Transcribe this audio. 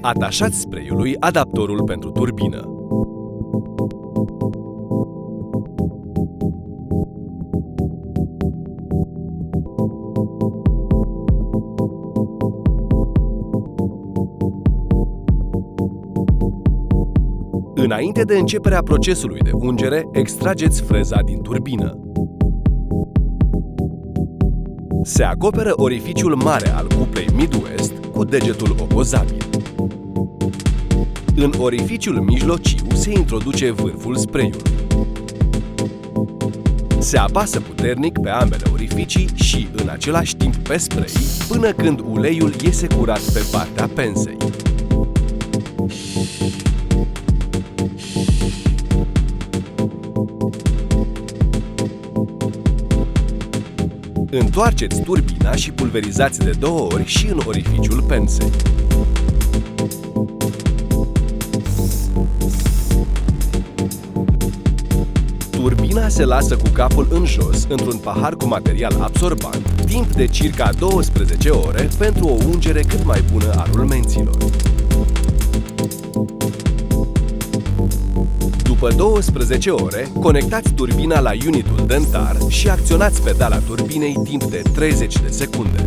Atașați spreiului adaptorul pentru turbină. Înainte de începerea procesului de ungere, extrageți freza din turbină. Se acoperă orificiul mare al cuplei Midwest cu degetul opozabil. În orificiul mijlociu se introduce vârful spreiului. Se apasă puternic pe ambele orificii și, în același timp, pe spray, până când uleiul iese curat pe partea pensei. Întoarceți turbina și pulverizați de 2 ori și în orificiul pensei. Turbina se lasă cu capul în jos într-un pahar cu material absorbant timp de circa 12 ore pentru o ungere cât mai bună a rulmenților. După 12 ore, conectați turbina la unitul dentar și acționați pedala turbinei timp de 30 de secunde.